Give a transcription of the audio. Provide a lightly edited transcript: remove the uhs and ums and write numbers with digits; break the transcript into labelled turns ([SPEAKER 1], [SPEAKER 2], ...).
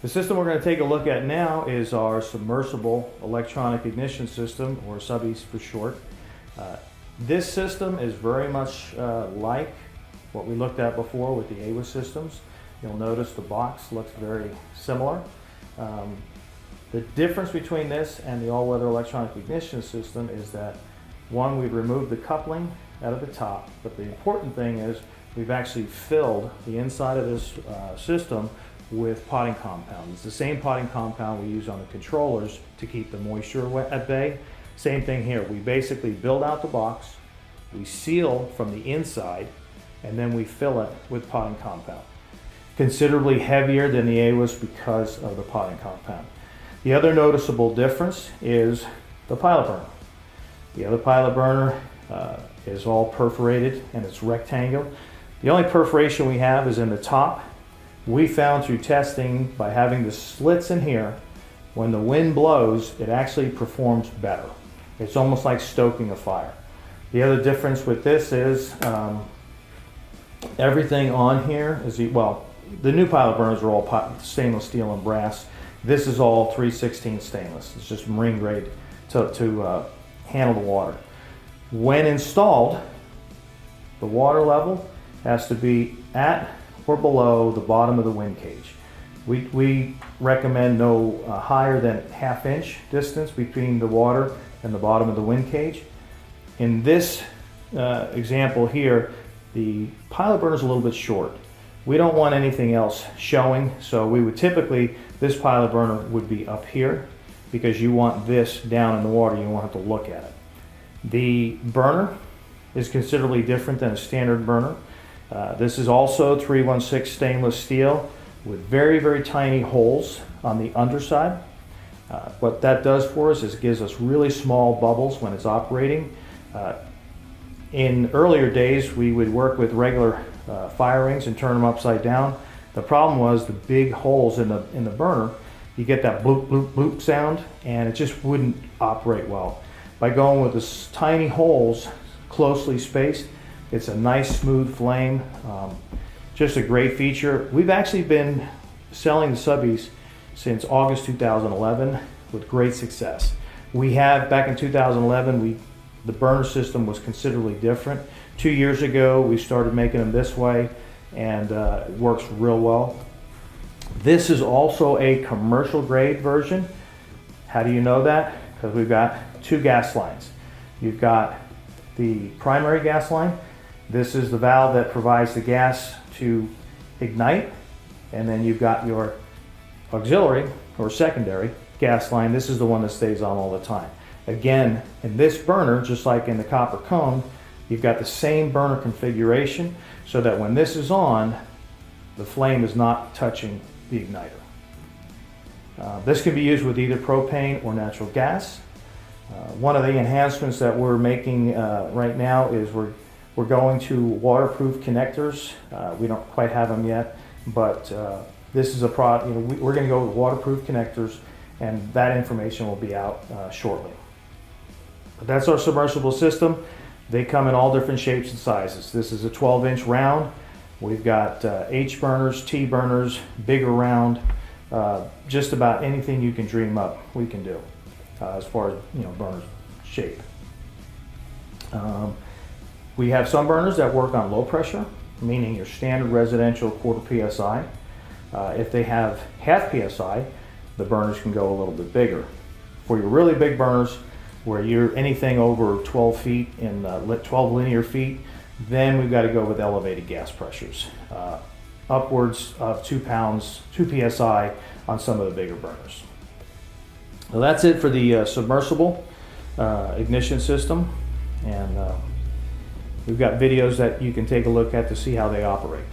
[SPEAKER 1] The system we're going to take a look at now is our submersible electronic ignition system, or subbies for short. This system is very much like what we looked at before with the AWA systems. You'll notice the box looks very similar. The difference between this and the all-weather electronic ignition system is that, one, we've removed the coupling out of the top, but the important thing is we've actually filled the inside of this system with potting compound. It's the same potting compound we use on the controllers to keep the moisture at bay. Same thing here. We basically build out the box, we seal from the inside, and then we fill it with potting compound. Considerably heavier than the AWAs because of the potting compound. The other noticeable difference is the pilot burner. The other pilot burner is all perforated and it's rectangular. The only perforation we have is in the top. We found through testing, by having the slits in here, when the wind blows, it actually performs better. It's almost like stoking a fire. The other difference with this is everything on here is, well, the new pilot burners are all stainless steel and brass. This is all 3/16 stainless. It's just marine grade to handle the water. When installed, the water level has to be at or below the bottom of the wind cage. We recommend no higher than ½ inch distance between the water and the bottom of the wind cage. In this example here, the pilot burner is a little bit short. We don't want anything else showing, so we would typically, this pilot burner would be up here because you want this down in the water, you won't have to look at it. The burner is considerably different than a standard burner. This is also 316 stainless steel with very, very tiny holes on the underside. What that does for us is it gives us really small bubbles when it's operating. In earlier days, we would work with regular fire rings and turn them upside down. The problem was the big holes in the burner, you get that bloop, bloop, bloop sound, and it just wouldn't operate well. By going with the tiny holes closely spaced, it's a nice smooth flame, just a great feature. We've actually been selling the subbies since August 2011 with great success. We have, back in 2011, the burner system was considerably different. 2 years ago, we started making them this way, and it works real well. This is also a commercial grade version. How do you know that? Because we've got two gas lines. You've got the primary gas line. This is the valve that provides the gas to ignite, and then you've got your auxiliary or secondary gas line. This is the one that stays on all the time. Again, in this burner, just like in the copper cone, you've got the same burner configuration so that when this is on, the flame is not touching the igniter. This can be used with either propane or natural gas. One of the enhancements that we're making right now is we're going to waterproof connectors. We don't quite have them yet, but this is a product. We're going to go with waterproof connectors, and that information will be out shortly. But that's our submersible system. They come in all different shapes and sizes. This is a 12-inch round. We've got H burners, T burners, bigger round, just about anything you can dream up we can do as far as burner shape. We have some burners that work on low pressure, meaning your standard residential 1/4 psi. If they have ½ psi, the burners can go a little bit bigger. For your really big burners, where you're anything over 12 feet in 12 linear feet, then we've got to go with elevated gas pressures, upwards of 2 pounds, 2 psi on some of the bigger burners. So that's it for the submersible ignition system, and we've got videos that you can take a look at to see how they operate.